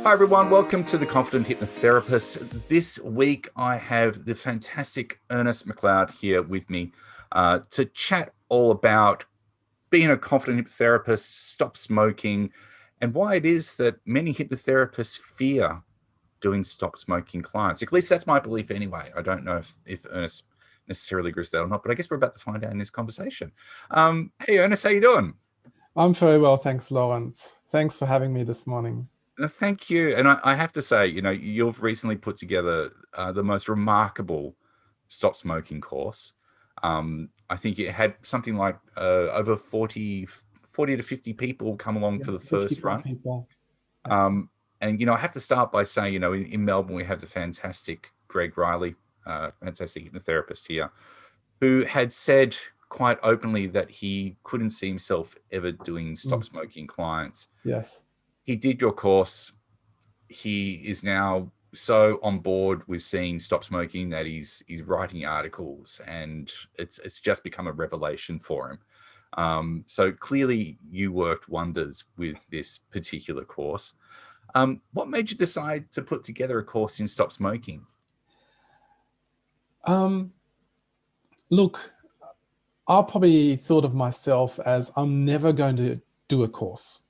Hi everyone, welcome to the Confident Hypnotherapist. This week I have the fantastic Ernest McLeod here with me to chat all about being a confident hypnotherapist, stop smoking, and why it is that many hypnotherapists fear doing stop smoking clients. At least that's my belief anyway. I don't know if Ernest necessarily agrees with that or not, but I guess we're about to find out in this conversation. Hey Ernest, how you doing? I'm very well, thanks, Lawrence. Thanks for having me this morning. Thank you. And I have to say, you've recently put together the most remarkable stop smoking course. I think it had something like over 40 to 50 people come along for the first run. People. And, I have to start by saying, in Melbourne, we have the fantastic Greg Riley, fantastic hypnotherapist here, who had said quite openly that he couldn't see himself ever doing stop smoking clients. Yes. He did your course. He is now so on board with seeing stop smoking that he's writing articles, and it's just become a revelation for him. So clearly you worked wonders with this particular course. What made you decide to put together a course in stop smoking? Look, I probably thought of myself as I'm never going to do a course.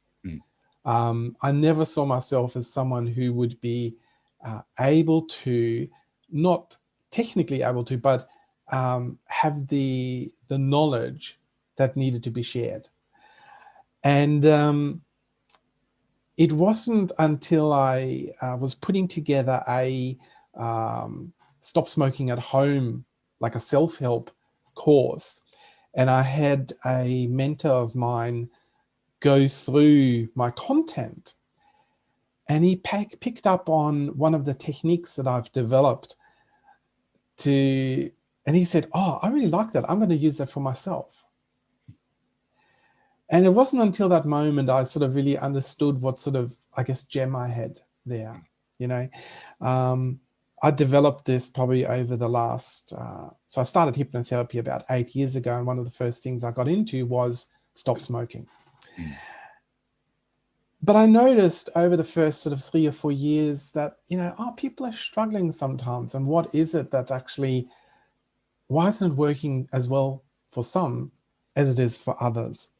I never saw myself as someone who would be able to, not technically able to, but have the knowledge that needed to be shared. And it wasn't until I was putting together a stop smoking at home, like a self-help course, and I had a mentor of mine go through my content, and he picked up on one of the techniques that I've developed and he said, "Oh, I really like that. I'm going to use that for myself." And it wasn't until that moment I sort of really understood what sort of, I guess, gem I had there. I developed this probably over the last, so I started hypnotherapy about 8 years ago, and one of the first things I got into was stop smoking. But I noticed over the first sort of 3 or 4 years that, people are struggling sometimes. And what is it that's actually, why isn't it working as well for some as it is for others?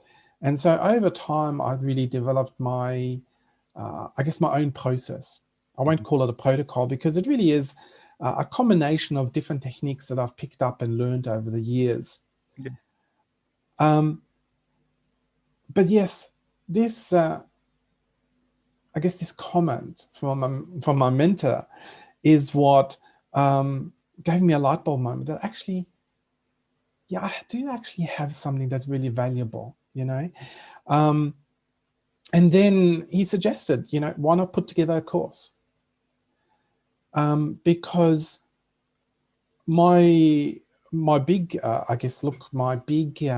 And so over time, I really developed my own process. I won't call it a protocol because it really is a combination of different techniques that I've picked up and learned over the years. Yeah. But yes, this, this comment from my mentor is what gave me a light bulb moment that actually, I do actually have something that's really valuable, And then he suggested, why not put together a course? Because my big, my big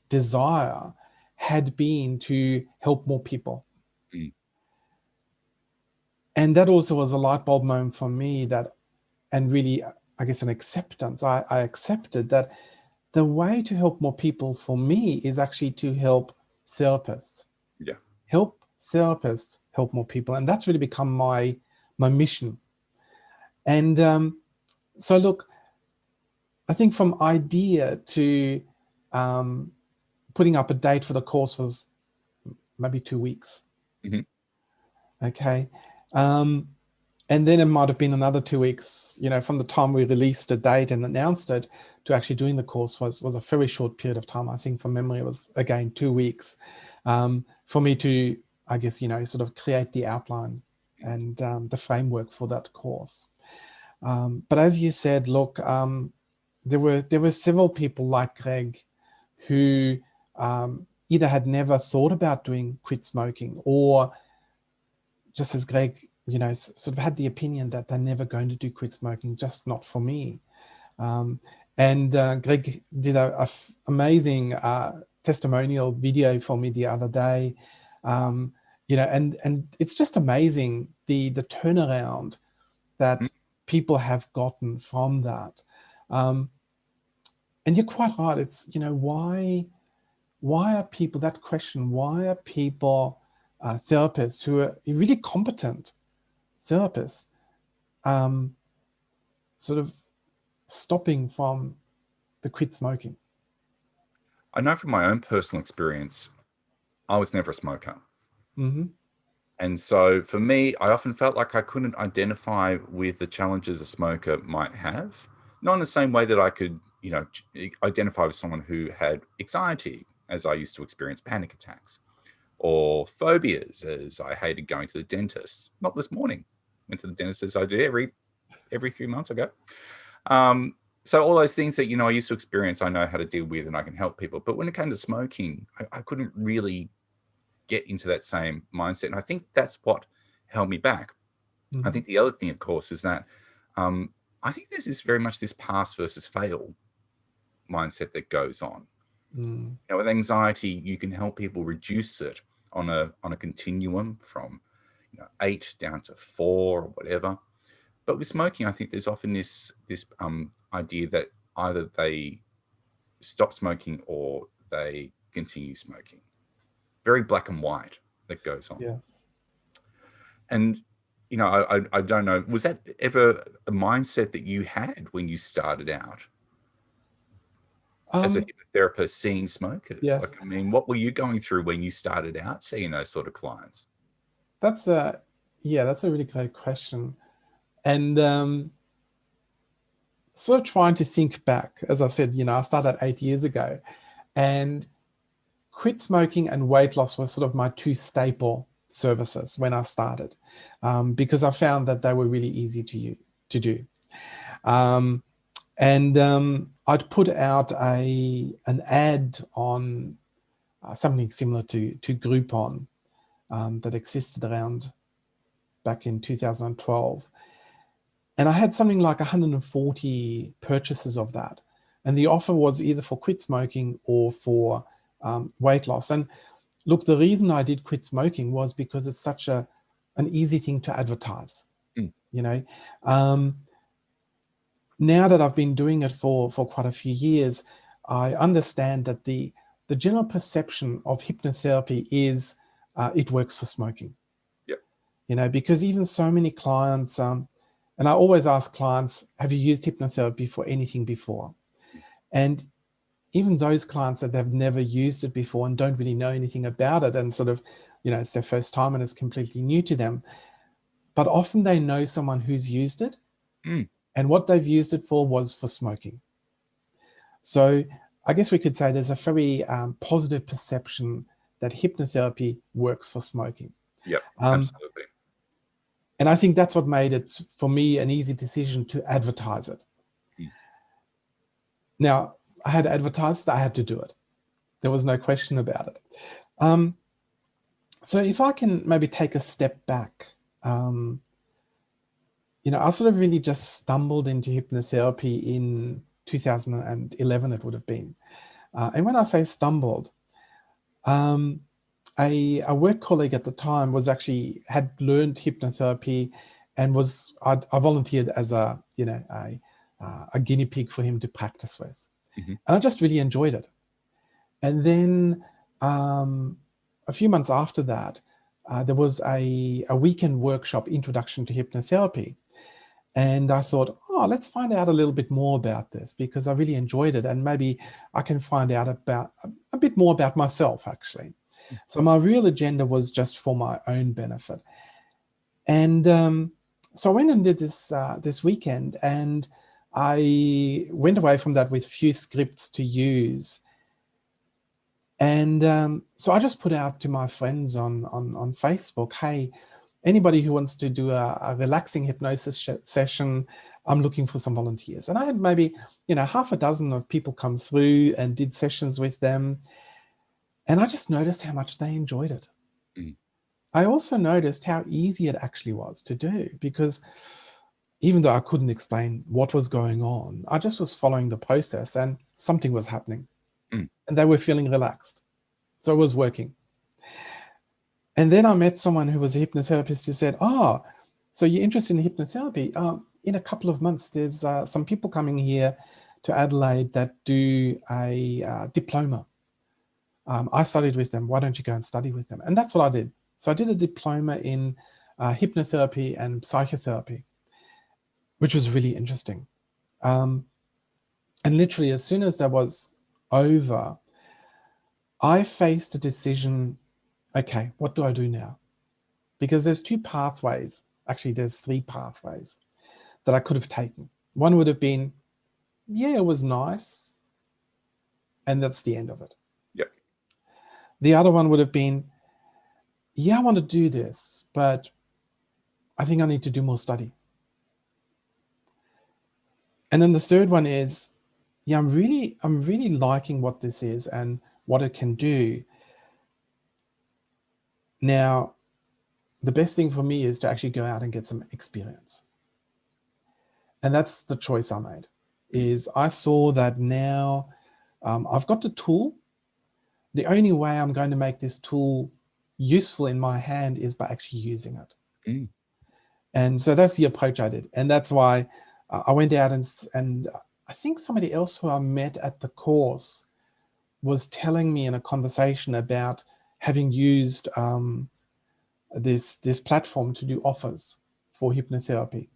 desire had been to help more people. And that also was a light bulb moment for me and really, an acceptance. I accepted that the way to help more people for me is actually to help therapists. Yeah. Help therapists help more people. And that's really become my mission. And so look, I think from idea to putting up a date for the course was maybe 2 weeks. Okay. And then it might have been another 2 weeks, from the time we released a date and announced it to actually doing the course was a very short period of time. I think from memory, it was, again, 2 weeks for me to, sort of create the outline and the framework for that course. But as you said, look, there were several people like Greg who either had never thought about doing quit smoking, or just as Greg, sort of had the opinion that they're never going to do quit smoking, just not for me. And Greg did a amazing testimonial video for me the other day, and it's just amazing the turnaround that people have gotten from that. And you're quite right. It's, why are people, that question, why are people therapists who are really competent therapists sort of stopping from the quit smoking? I know from my own personal experience, I was never a smoker. Mm-hmm. And so for me, I often felt like I couldn't identify with the challenges a smoker might have. Not in the same way that I could, identify with someone who had anxiety, as I used to experience panic attacks, or phobias, as I hated going to the dentist. Not this morning. Went to the dentist as I do every few months ago. So all those things that, I used to experience, I know how to deal with and I can help people. But when it came to smoking, I couldn't really get into that same mindset. And I think that's what held me back. Mm-hmm. I think the other thing, of course, is that I think there's very much this pass versus fail mindset that goes on. With anxiety, you can help people reduce it on a continuum from 8 down to 4 or whatever. But with smoking, I think there's often this idea that either they stop smoking or they continue smoking. Very black and white that goes on. Yes. And I don't know, was that ever a mindset that you had when you started out as a hypnotherapist seeing smokers? Yes. Like, I mean, what were you going through when you started out seeing those sort of clients? That's a really great question. And sort of trying to think back, as I said, I started 8 years ago, and quit smoking and weight loss were sort of my two staple services when I started, because I found that they were really easy to do. I'd put out an ad on something similar to Groupon that existed around back in 2012. And I had something like 140 purchases of that. And the offer was either for quit smoking or for weight loss. And look, the reason I did quit smoking was because it's such an easy thing to advertise. Now that I've been doing it for quite a few years, I understand that the general perception of hypnotherapy is it works for smoking. Yep. Because even so many clients, and I always ask clients, have you used hypnotherapy for anything before? And even those clients that have never used it before and don't really know anything about it, and sort of, it's their first time and it's completely new to them, but often they know someone who's used it, and what they've used it for was for smoking. So I guess we could say there's a very positive perception that hypnotherapy works for smoking. Yep, absolutely. And I think that's what made it, for me, an easy decision to advertise it. Now, I had advertised, I had to do it. There was no question about it. So if I can maybe take a step back, I sort of really just stumbled into hypnotherapy in 2011, it would have been. And when I say stumbled, a work colleague at the time had learned hypnotherapy, and I volunteered as a guinea pig for him to practice with. Mm-hmm. And I just really enjoyed it. And then a few months after that, there was a weekend workshop, Introduction to Hypnotherapy. And I thought, let's find out a little bit more about this, because I really enjoyed it. And maybe I can find out about a bit more about myself, actually. So my real agenda was just for my own benefit. And so I went and did this weekend, and I went away from that with a few scripts to use. And so I just put out to my friends on Facebook, hey, anybody who wants to do a relaxing hypnosis session, I'm looking for some volunteers. And I had maybe, half a dozen of people come through and did sessions with them. And I just noticed how much they enjoyed it. I also noticed how easy it actually was to do, because even though I couldn't explain what was going on, I just was following the process and something was happening. And they were feeling relaxed. So it was working. And then I met someone who was a hypnotherapist who said, so you're interested in hypnotherapy? In a couple of months, there's some people coming here to Adelaide that do a diploma. I studied with them. Why don't you go and study with them? And that's what I did. So I did a diploma in hypnotherapy and psychotherapy, which was really interesting. And literally, as soon as that was over, I faced a decision, okay, what do I do now? Because there's two pathways, actually there's three pathways that I could have taken. One would have been, yeah, it was nice, and that's the end of it. Yep. The other one would have been, yeah, I want to do this, but I think I need to do more study. And then the third one is, yeah, I'm really liking what this is and what it can do. Now, the best thing for me is to actually go out and get some experience. And that's the choice I made, is I saw that now I've got the tool. The only way I'm going to make this tool useful in my hand is by actually using it. Mm. And so that's the approach I did. And that's why I went out and I think somebody else who I met at the course was telling me in a conversation about having used this platform to do offers for hypnotherapy.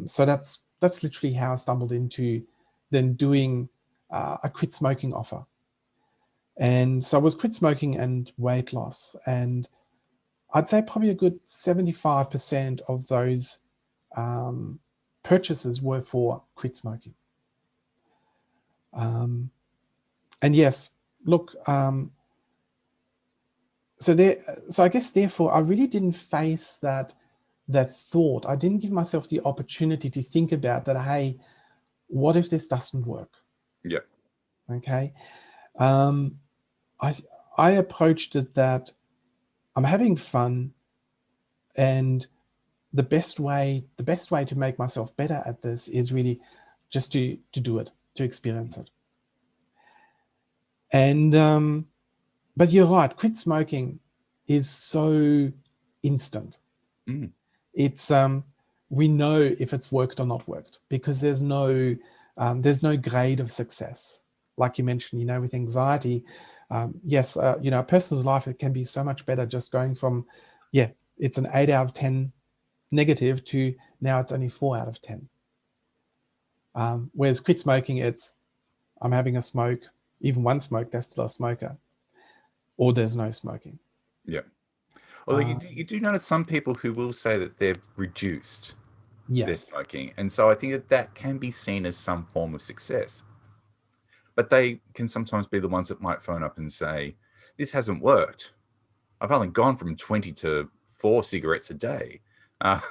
So that's literally how I stumbled into then doing a quit smoking offer. And so I was quit smoking and weight loss. And I'd say probably a good 75% of those purchases were for quit smoking. And yes, look, so I guess therefore I really didn't face that thought. I didn't give myself the opportunity to think about that. Hey, what if this doesn't work? Yeah. Okay. I approached it that I'm having fun, and the best way to make myself better at this is really just to do it, to experience it. And but you're right, quit smoking is so instant. Mm. It's we know if it's worked or not worked, because there's no grade of success. Like you mentioned, with anxiety, yes, a person's life, it can be so much better just going from, it's an 8 out of 10 negative to now it's only 4 out of 10. Whereas quit smoking, it's I'm having a smoke, even one smoke, that's still a smoker, or there's no smoking. Yeah. Although you do notice some people who will say that they've reduced their smoking. And so I think that can be seen as some form of success. But they can sometimes be the ones that might phone up and say, this hasn't worked. I've only gone from 20 to 4 cigarettes a day. But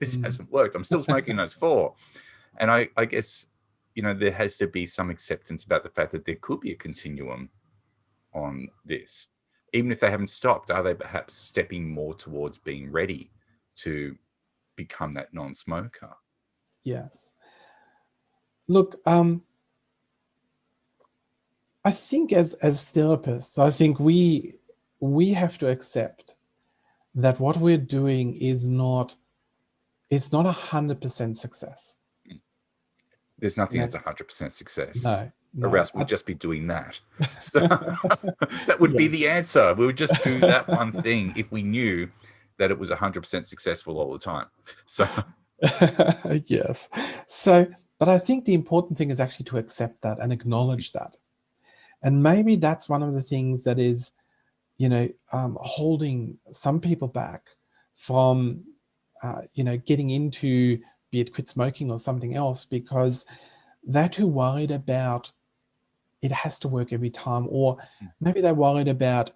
this hasn't worked. I'm still smoking those 4. And I guess, there has to be some acceptance about the fact that there could be a continuum on this. Even if they haven't stopped, are they perhaps stepping more towards being ready to become that non-smoker? Yes. Look, I think as therapists, I think we have to accept that what we're doing is not 100% success. There's nothing that's 100% success. No. Or else we'd just be doing that. So that would be the answer. We would just do that one thing if we knew that it was 100% successful all the time. So yes. So, but I think the important thing is actually to accept that and acknowledge that. And maybe that's one of the things that is, holding some people back from, getting into, be it quit smoking or something else, because they're too worried about it has to work every time. Or maybe they're worried about,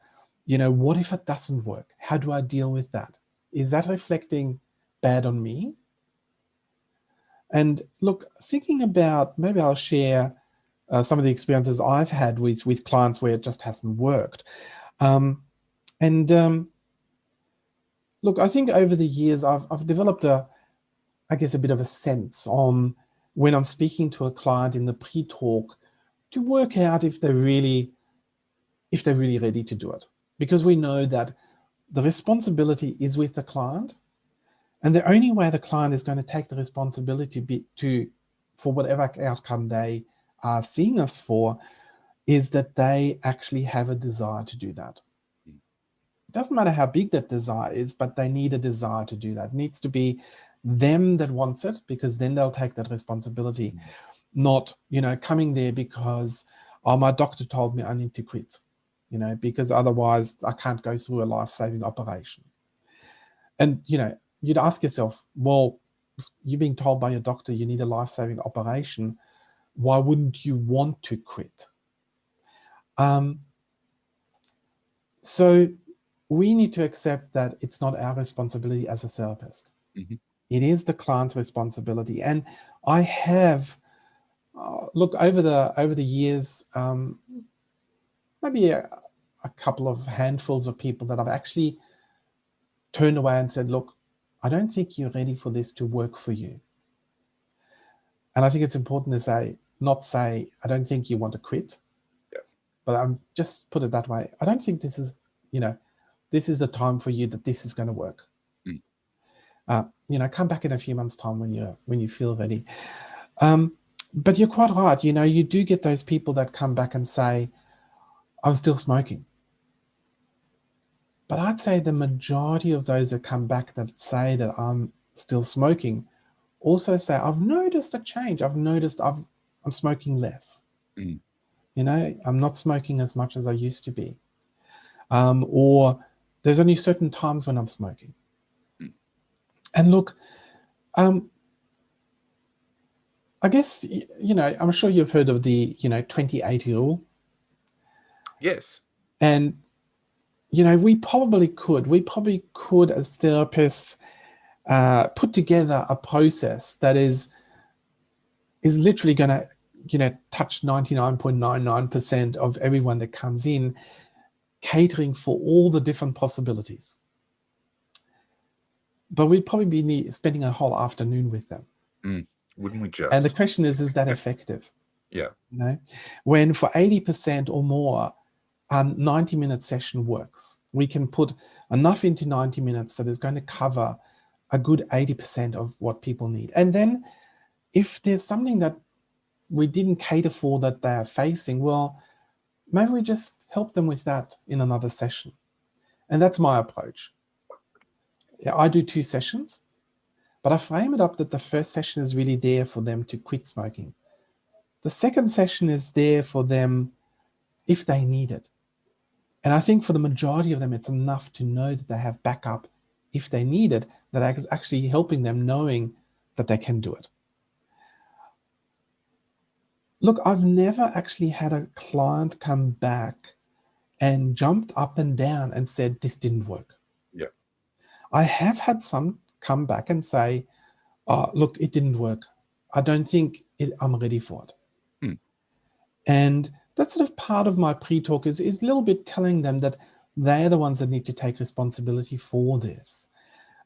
what if it doesn't work? How do I deal with that? Is that reflecting bad on me? And look, thinking about, maybe I'll share some of the experiences I've had with clients where it just hasn't worked. Look, I think over the years I've developed a bit of a sense on when I'm speaking to a client in the pre-talk to work out if they're really ready to do it. Because we know that the responsibility is with the client, and the only way the client is going to take the responsibility for whatever outcome they are seeing us for is that they actually have a desire to do that. doesn't matter how big that desire is, but they need a desire to do that. It needs to be them that wants it, because then they'll take that responsibility, not, coming there because, oh, my doctor told me I need to quit, because otherwise I can't go through a life-saving operation. And, you'd ask yourself, well, you're being told by your doctor you need a life-saving operation. Why wouldn't you want to quit? So we need to accept that it's not our responsibility as a therapist. Mm-hmm. It is the client's responsibility. And I have, look, over the years, maybe a couple of handfuls of people that I've actually turned away and said, look, I don't think you're ready for this to work for you. And I think it's important to not say, I don't think you want to quit, but I'm just put it that way. I don't think this is, this is a time for you that this is going to work. Come back in a few months' time when you feel ready. But you're quite right. You do get those people that come back and say, I'm still smoking. But I'd say the majority of those that come back that say that I'm still smoking also say, I've noticed a change. I've noticed I'm smoking less. I'm not smoking as much as I used to be. Or there's only certain times when I'm smoking. And look, I guess, I'm sure you've heard of the, 20-80 rule. Yes. And, we probably could as therapists put together a process that is literally going to, touch 99.99% of everyone that comes in, catering for all the different possibilities. But we'd probably be spending a whole afternoon with them. Wouldn't we just? And the question is that effective? Yeah. When for 80% or more, a 90-minute session works. We can put enough into 90 minutes that is going to cover a good 80% of what people need. And then if there's something that we didn't cater for that they are facing, well, maybe we just help them with that in another session. And that's my approach. Yeah, I do 2 sessions, but I frame it up that the first session is really there for them to quit smoking. The second session is there for them if they need it. And I think for the majority of them, it's enough to know that they have backup if they need it, that is actually helping them knowing that they can do it. Look, I've never actually had a client come back and jumped up and down and said, this didn't work. Yeah. I have had some come back and say, look, it didn't work. I don't think I'm ready for it. And that's sort of part of my pre-talk is a little bit telling them that they're the ones that need to take responsibility for this.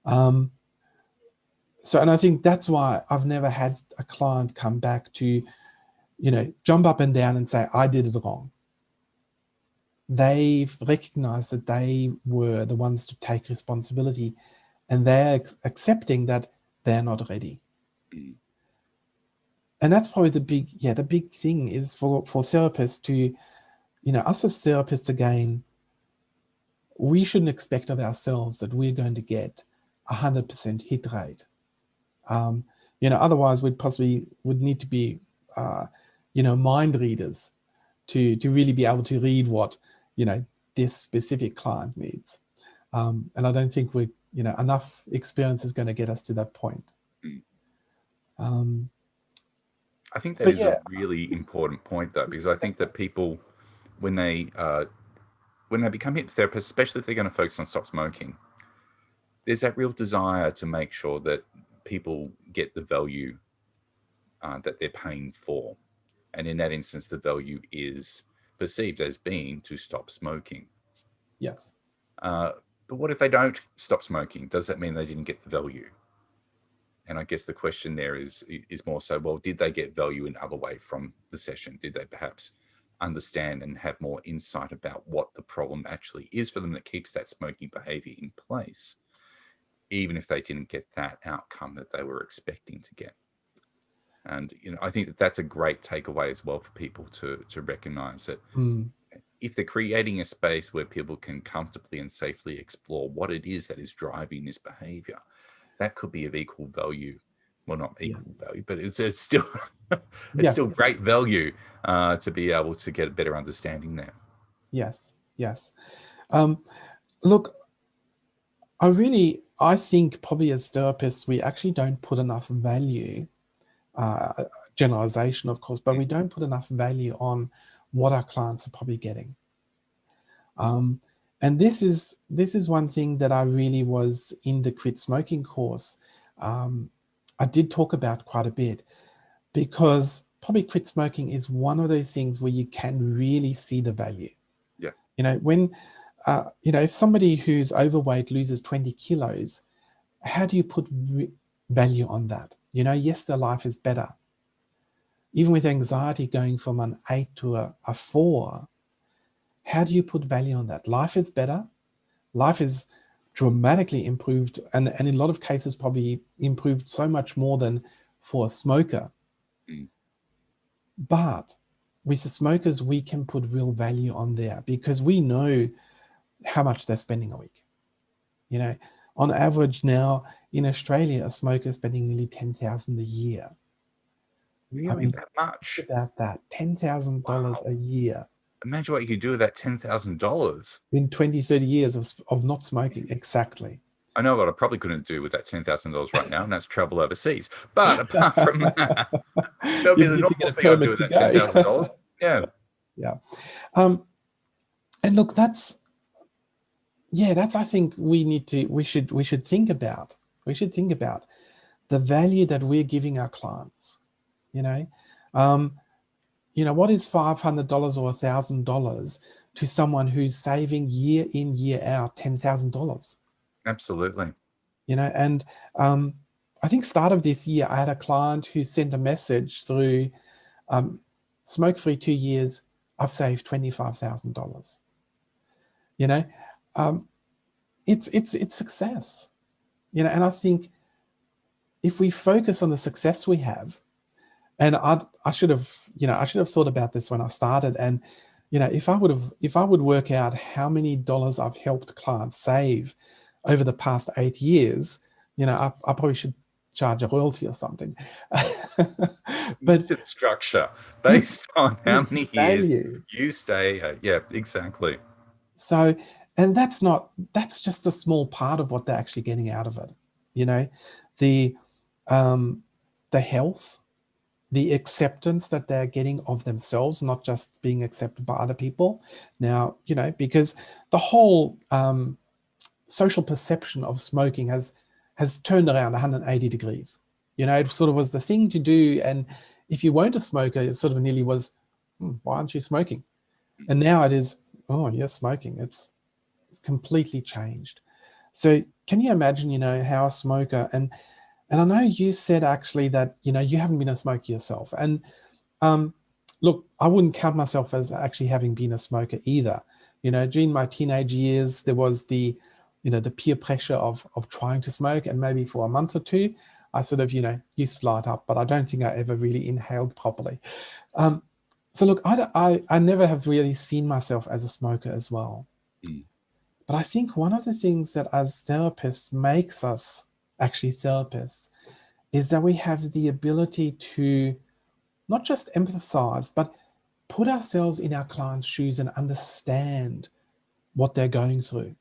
And I think that's why I've never had a client come back to, jump up and down and say, I did it wrong. They've recognized that they were the ones to take responsibility, and they're accepting that they're not ready. And that's probably the big thing is for therapists to, us as therapists, again, we shouldn't expect of ourselves that we're going to get 100% hit rate. Otherwise we'd need to be, mind readers to really be able to read what, this specific client needs. And I don't think enough experience is going to get us to that point. I think that is a really important point, though, because I think that people, when they become hypnotherapists, especially if they're going to focus on stop smoking, there's that real desire to make sure that people get the value that they're paying for. And in that instance, the value is perceived as being to stop smoking. Yes. But what if they don't stop smoking? Does that mean they didn't get the value? And I guess the question there is more so, well, did they get value in other way from the session? Did they perhaps understand and have more insight about what the problem actually is for them that keeps that smoking behavior in place, even if they didn't get that outcome that they were expecting to get? And, I think that that's a great takeaway as well for people to recognize that if they're creating a space where people can comfortably and safely explore what it is that is driving this behavior, that could be of equal value. Well, not equal value, but it's still it's still great value to be able to get a better understanding there. Yes. Look, I think probably as therapists, we actually don't put enough value, generalization, of course, but we don't put enough value on what our clients are probably getting. And this is one thing that I really was in the Quit Smoking course. I did talk about quite a bit, because probably quit smoking is one of those things where you can really see the value. Yeah. When, if somebody who's overweight loses 20 kilos, how do you put value on that? Yes, their life is better. Even with anxiety going from an 8 to a 4, how do you put value on that? Life is better. Life is dramatically improved, and in a lot of cases probably improved so much more than for a smoker. But with the smokers, we can put real value on there because we know how much they're spending a week. On average now in Australia, a smoker is spending nearly $10,000 a year. Really, that much? About that, $10,000 a year. Imagine what you could do with that $10,000 in 20, 30 years of not smoking. Exactly. I know what I probably couldn't do with that $10,000 right now, and that's travel overseas. But apart from that, that'll be the normal thing I'd do with that $10,000. Yeah. And look, that's I think we should think about. We should think about the value that we're giving our clients. What is $500 or $1,000 to someone who's saving year in, year out $10,000? Absolutely. And I think start of this year, I had a client who sent a message through, smoke-free 2 years, I've saved $25,000. It's success. And I think if we focus on the success we have, and I should have thought about this when I started. And if I would work out how many dollars I've helped clients save over the past 8 years, I probably should charge a royalty or something. But structure based on how many years you stay. Yeah, exactly. So, and that's just a small part of what they're actually getting out of it. The health, the acceptance that they're getting of themselves, not just being accepted by other people. Now, because the whole social perception of smoking has turned around 180 degrees. It sort of was the thing to do. And if you weren't a smoker, it sort of nearly was, why aren't you smoking? And now it is, oh, you're smoking. It's completely changed. So can you imagine, how a smoker, and I know you said actually that, you haven't been a smoker yourself. And look, I wouldn't count myself as actually having been a smoker either. During my teenage years, there was the peer pressure of trying to smoke. And maybe for a month or two, I sort of, used to light up, but I don't think I ever really inhaled properly. So look, I never have really seen myself as a smoker as well. But I think one of the things that as therapists makes us actually therapists is that we have the ability to not just empathize, but put ourselves in our client's shoes and understand what they're going through.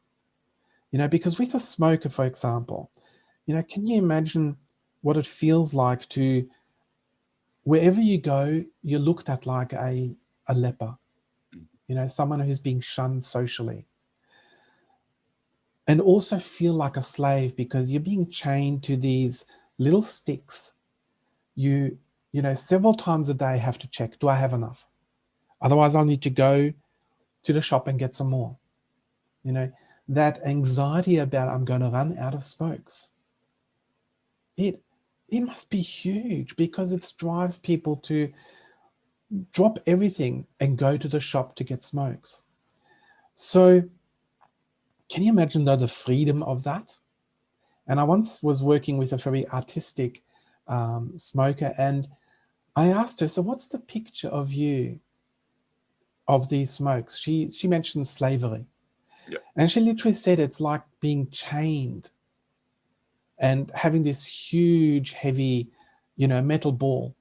Because with a smoker, for example, can you imagine what it feels like to, wherever you go, you're looked at like a leper, someone who's being shunned socially. And also feel like a slave because you're being chained to these little sticks. You several times a day have to check, do I have enough? Otherwise, I'll need to go to the shop and get some more. That anxiety about I'm going to run out of smokes. It must be huge because it drives people to drop everything and go to the shop to get smokes. So can you imagine though the freedom of that? And I once was working with a very artistic smoker, and I asked her, so what's the picture of you of these smokes, she mentioned slavery. Yeah. And she literally said it's like being chained and having this huge, heavy, metal ball,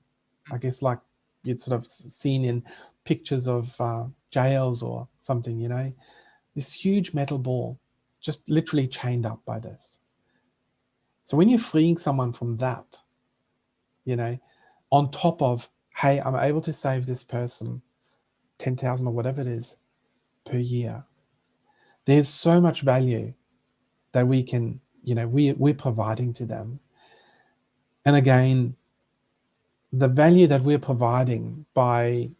I guess, like you'd sort of seen in pictures of jails or something, this huge metal ball, just literally chained up by this. So when you're freeing someone from that, on top of, hey, I'm able to save this person 10,000 or whatever it is per year, there's so much value that we can, we're providing to them. And again, the value that we're providing by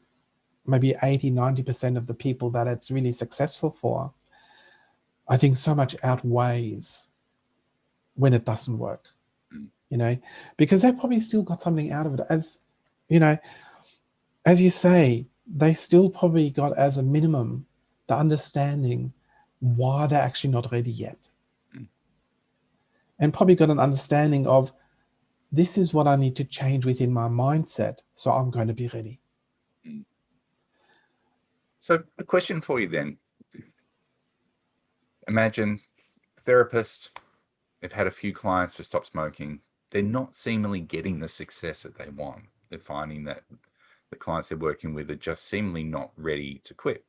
maybe 80-90% of the people that it's really successful for, I think so much outweighs when it doesn't work, because they probably still got something out of it. As you say, they still probably got, as a minimum, the understanding why they're actually not ready yet. And probably got an understanding of, this is what I need to change within my mindset, so I'm going to be ready. So a question for you then. Imagine therapist, they've had a few clients for stop smoking. They're not seemingly getting the success that they want. They're finding that the clients they're working with are just seemingly not ready to quit.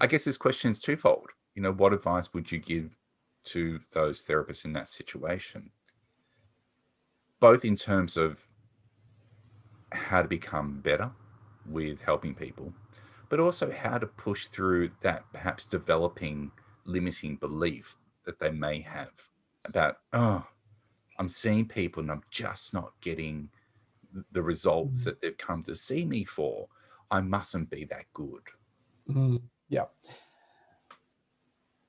I guess this question is twofold. What advice would you give to those therapists in that situation? Both in terms of how to become better with helping people, but also how to push through that perhaps developing limiting belief that they may have about, I'm seeing people and I'm just not getting the results that they've come to see me for. I mustn't be that good. Yeah.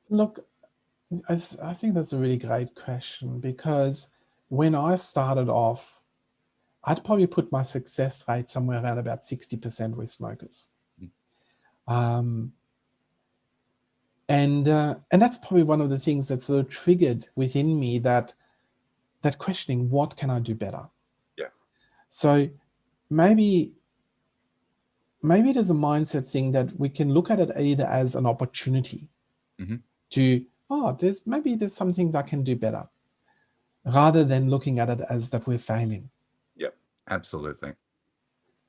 Look, I think that's a really great question, because when I started off, I'd probably put my success rate somewhere around about 60% with smokers. And that's probably one of the things that sort of triggered within me that questioning, what can I do better? Yeah. So maybe there's a mindset thing that we can look at it either as an opportunity to, there's some things I can do better, rather than looking at it as that we're failing. Yep, absolutely.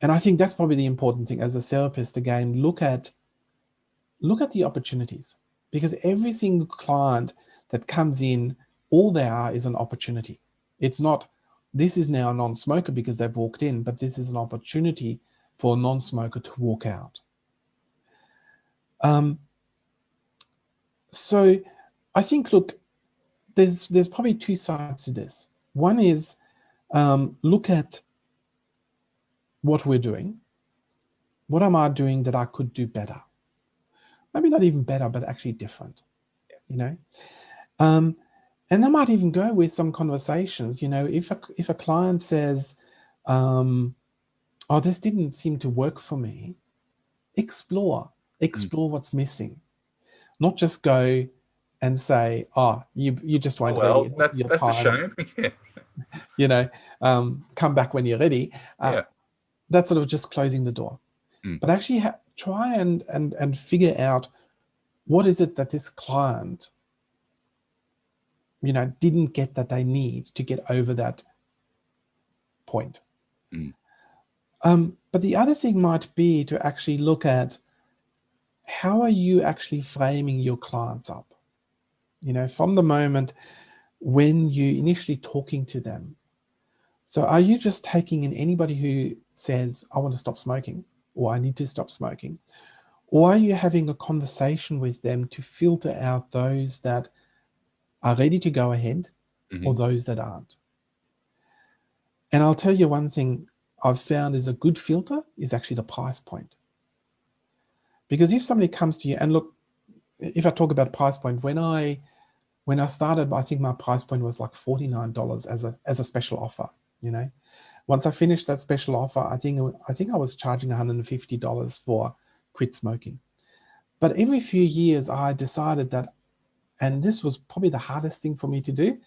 And I think that's probably the important thing as a therapist. Again, look at the opportunities, because every single client that comes in, all they are is an opportunity. It's not, this is now a non-smoker because they've walked in, but this is an opportunity for a non-smoker to walk out. So I think, look, there's probably two sides to this. One is look at what we're doing. What am I doing that I could do better? Maybe not even better, but actually different, And I might even go with some conversations, if a client says, this didn't seem to work for me, explore what's missing. Not just go and say, you just weren't ready. That's a shame. Come back when you're ready. That's sort of just closing the door. But actually try and figure out, what is it that this client, didn't get that they need to get over that point. But the other thing might be to actually look at, how are you actually framing your clients up? From the moment when you initially talking to them. So are you just taking in anybody who says, I want to stop smoking, or I need to stop smoking? Or are you having a conversation with them to filter out those that are ready to go ahead, or those that aren't? And I'll tell you one thing I've found is a good filter is actually the price point. Because if somebody comes to you, and look, if I talk about price point, when I started, I think my price point was like $49 as a special offer. Once I finished that special offer, I think I was charging $150 for quit smoking. But every few years, I decided that, and this was probably the hardest thing for me to do,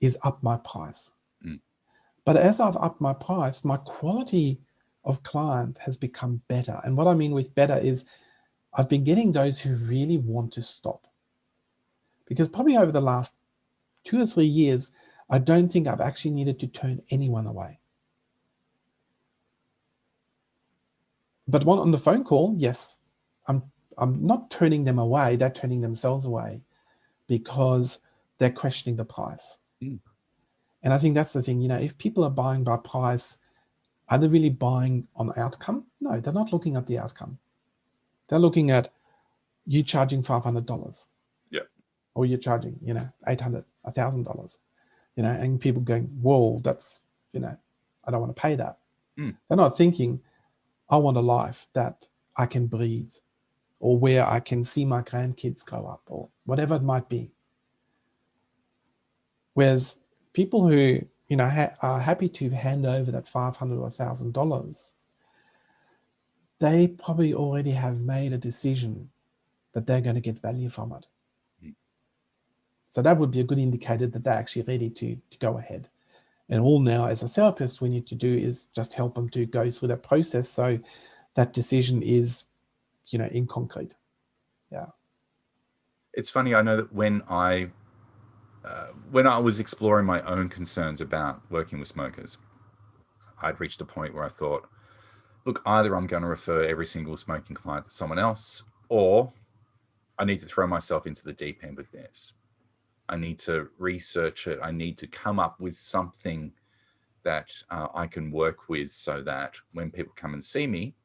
is up my price. But as I've upped my price, my quality of client has become better. And what I mean with better is I've been getting those who really want to stop. Because probably over the last 2 or 3 years, I don't think I've actually needed to turn anyone away. But on the phone call, yes, I'm not turning them away, they're turning themselves away because they're questioning the price. Mm. And I think that's the thing, if people are buying by price, are they really buying on outcome? No, they're not looking at the outcome. They're looking at you charging $500. Yeah. Or you're charging, $800, $1,000, and people going, whoa, that's, I don't want to pay that. Mm. They're not thinking, I want a life that I can breathe, or where I can see my grandkids grow up, or whatever it might be. Whereas people who, are happy to hand over that $500 or $1,000, they probably already have made a decision that they're going to get value from it. Mm. So that would be a good indicator that they're actually ready to go ahead. And all now as a therapist we need to do is just help them to go through that process so that decision is, in concrete. Yeah. It's funny, I know that when I was exploring my own concerns about working with smokers, I'd reached a point where I thought, look, either I'm going to refer every single smoking client to someone else, or I need to throw myself into the deep end with this. I need to research it. I need to come up with something that I can work with so that when people come and see me,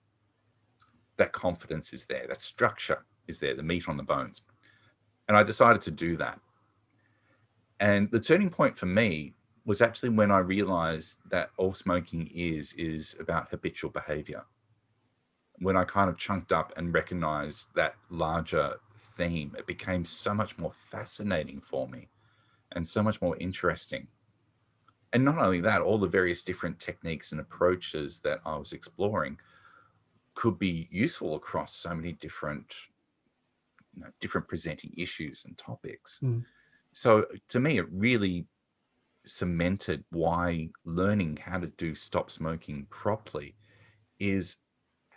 that confidence is there, that structure is there, the meat on the bones. And I decided to do that. And the turning point for me was actually when I realized that all smoking is about habitual behavior. When I kind of chunked up and recognized that larger theme, it became so much more fascinating for me and so much more interesting. And not only that, all the various different techniques and approaches that I was exploring could be useful across so many different, different presenting issues and topics. Mm. So to me, it really cemented why learning how to do stop smoking properly is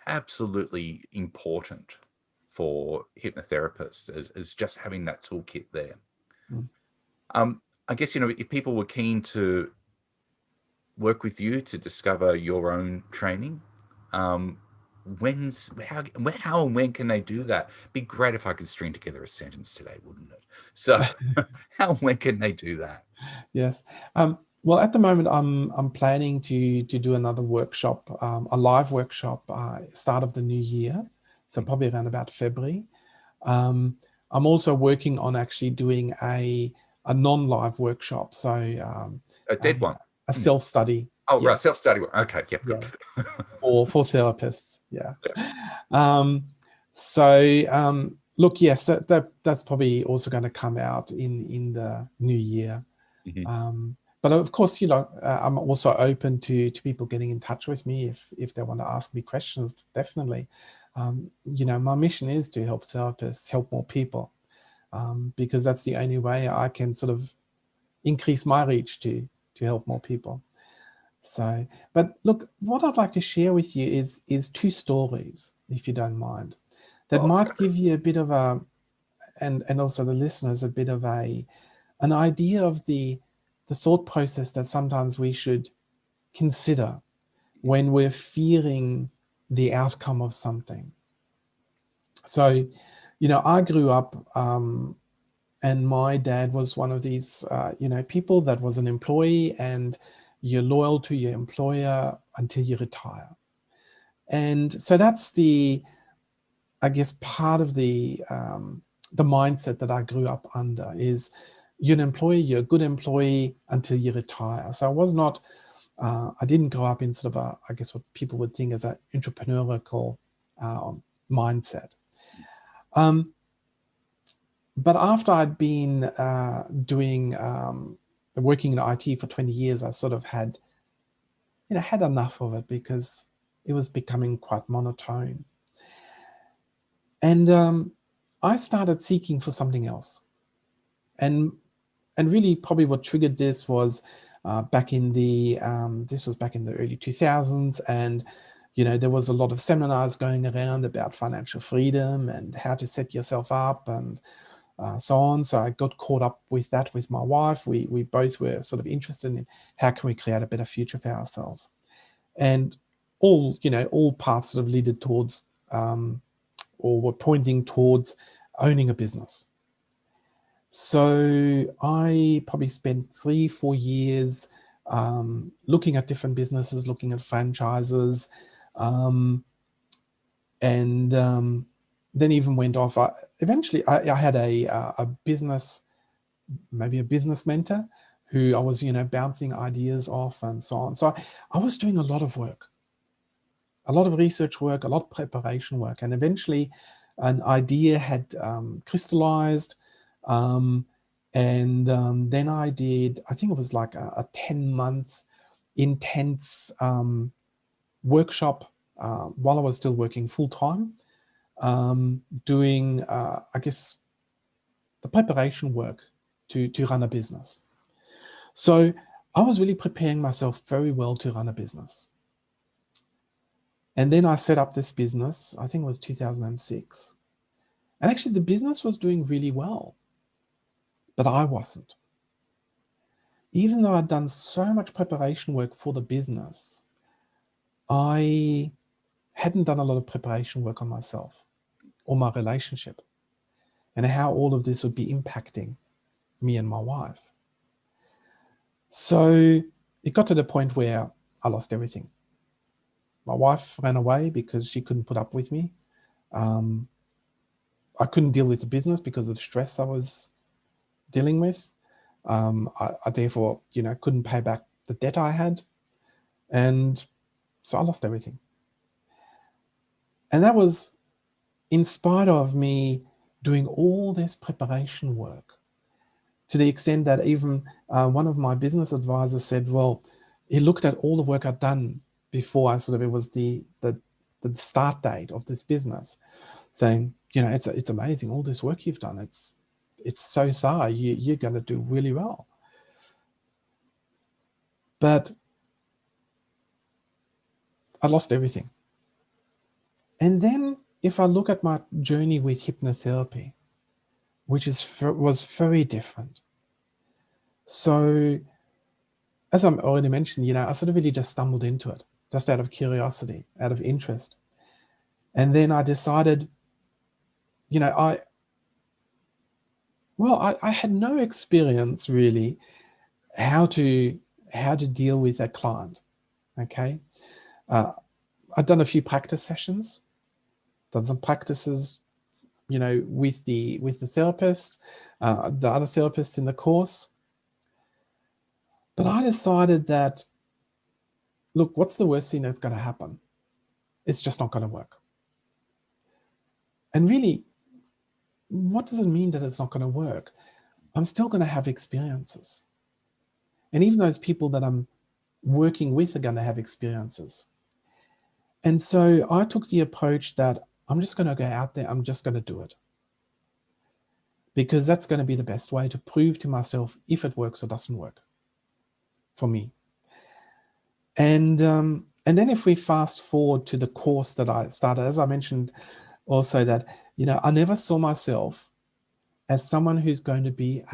absolutely important for hypnotherapists as just having that toolkit there. Mm. I guess, if people were keen to work with you to discover your own training, how and when can they do that? Be great if I could string together a sentence today, wouldn't it? So how and when can they do that? Yes. Well, at the moment, I'm planning to do another workshop, a live workshop, start of the new year, so probably around about February. I'm also working on actually doing a non-live workshop, so A dead one. a self-study. Oh, yeah. Right, self-study one. Okay, yep, good. Yes. for therapists, yeah. So look, yes, that's probably also going to come out in the new year. Mm-hmm. But of course, I'm also open to people getting in touch with me if they want to ask me questions. Definitely, my mission is to help therapists help more people, because that's the only way I can sort of increase my reach to help more people. So, but look, what I'd like to share with you is 2 stories, if you don't mind, that might give you a bit of a, and also the listeners a bit of an idea of the thought process that sometimes we should consider when we're fearing the outcome of something. So, I grew up, and my dad was one of these, people that was an employee, and you're loyal to your employer until you retire. And so that's I guess, part of the mindset that I grew up under is you're an employee, you're a good employee until you retire. So I was not, I didn't grow up in sort of I guess what people would think as an entrepreneurial mindset. But after I'd been working in IT for 20 years, I sort of had enough of it because it was becoming quite monotone. And I started seeking for something else. And really probably what triggered this was back in the this was back in the early 2000s, and There was a lot of seminars going around about financial freedom and how to set yourself up and so on. So I got caught up with that with my wife. We both were sort of interested in how can we create a better future for ourselves. And all paths sort of led towards or were pointing towards owning a business. So I probably spent 3-4 years looking at different businesses, looking at franchises, and then even went off. Eventually, I had a business, maybe a business mentor who I was, bouncing ideas off and so on. So I was doing a lot of work, a lot of research work, a lot of preparation work. And eventually an idea had crystallized. And then I did, I think it was like a 10-month intense workshop while I was still working full-time, doing, I guess, the preparation work to run a business. So I was really preparing myself very well to run a business. And then I set up this business, I think it was 2006. And actually the business was doing really well, but I wasn't. Even though I'd done so much preparation work for the business, I hadn't done a lot of preparation work on myself or my relationship and how all of this would be impacting me and my wife. So it got to the point where I lost everything. My wife ran away because she couldn't put up with me. I couldn't deal with the business because of the stress I was dealing with. I therefore, couldn't pay back the debt I had. And so I lost everything. And that was in spite of me doing all this preparation work, to the extent that even one of my business advisors said, well, he looked at all the work I'd done before it was the start date of this business, saying, it's amazing, all this work you've done. It's so thorough. You're going to do really well. But I lost everything. And then if I look at my journey with hypnotherapy, which was very different. So as I already mentioned, I sort of really just stumbled into it, just out of curiosity, out of interest. And then I decided, I had no experience really how to deal with a client. Okay. I'd done a few practice sessions, done some practices, with the therapist, the other therapists in the course. But I decided that, look, what's the worst thing that's going to happen? It's just not going to work. And really, what does it mean that it's not going to work? I'm still going to have experiences. And even those people that I'm working with are going to have experiences. And so I took the approach that I'm just going to go out there, I'm just going to do it. Because that's going to be the best way to prove to myself if it works or doesn't work for me. And then if we fast forward to the course that I started, as I mentioned also that, I never saw myself as someone who's going to be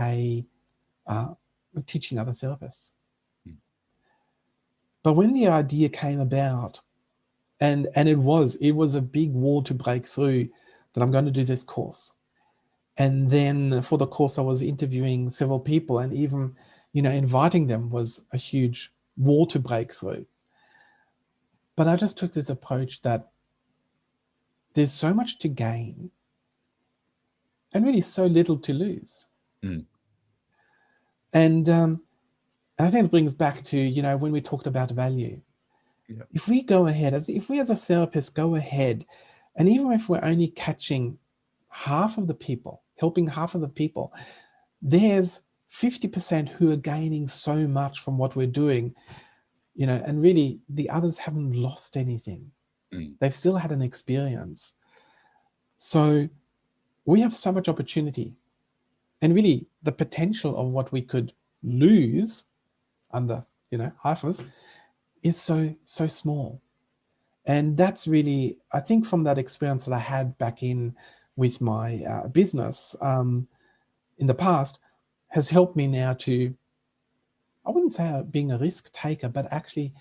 teaching other therapists. But when the idea came about, and it was a big wall to break through, that I'm going to do this course. And then for the course, I was interviewing several people, and even, inviting them was a huge wall to break through. But I just took this approach that there's so much to gain and really so little to lose. And I think it brings back to, when we talked about value. Yeah. If we go ahead, if we as a therapist go ahead, and even if we're only catching half of the people, helping half of the people, there's 50% who are gaining so much from what we're doing, and really the others haven't lost anything. They've still had an experience. So we have so much opportunity, and really the potential of what we could lose under, half of us is so small. And that's really, I think, from that experience that I had back in with my business in the past, has helped me now to, I wouldn't say being a risk taker, but actually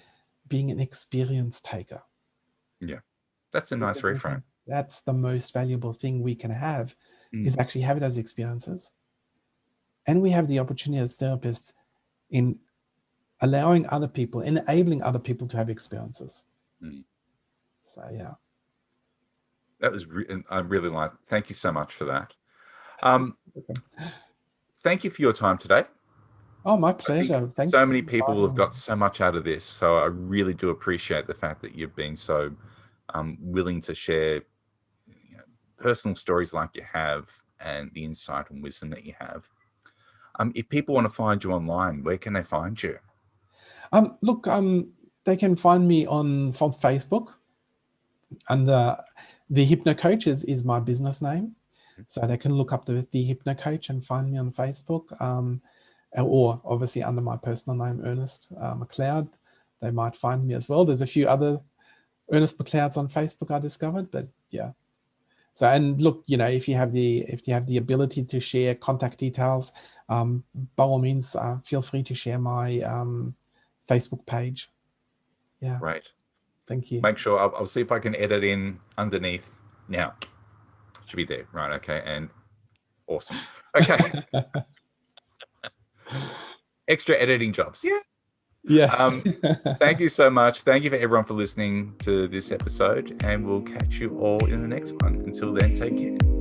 being an experience taker. Yeah, that's a nice Because I reframe. think that's the most valuable thing we can have, is actually have those experiences. And we have the opportunity as therapists in allowing other people, enabling other people to have experiences. So, yeah. That was, I really like, thank you so much for that. Thank you for your time today. Oh, my pleasure. Thanks. So many people will have got so much out of this. So I really do appreciate the fact that you've been so willing to share personal stories like you have, and the insight and wisdom that you have. If people want to find you online, where can they find you? Look, they can find me from Facebook under the Hypno Coach is my business name. So they can look up the Hypno Coach and find me on Facebook, or obviously under my personal name, Ernest McLeod. They might find me as well. There's a few other Ernest McLeods on Facebook I discovered, but yeah. So, and look, if you have the ability to share contact details, by all means, feel free to share my Facebook page. Yeah. Right. Thank you. Make sure I'll see if I can edit in underneath. Now, should be there, right? Okay, and awesome. Okay. Extra editing jobs. Yeah. Yes. Thank you so much. Thank you for everyone for listening to this episode, and we'll catch you all in the next one. Until then, take care.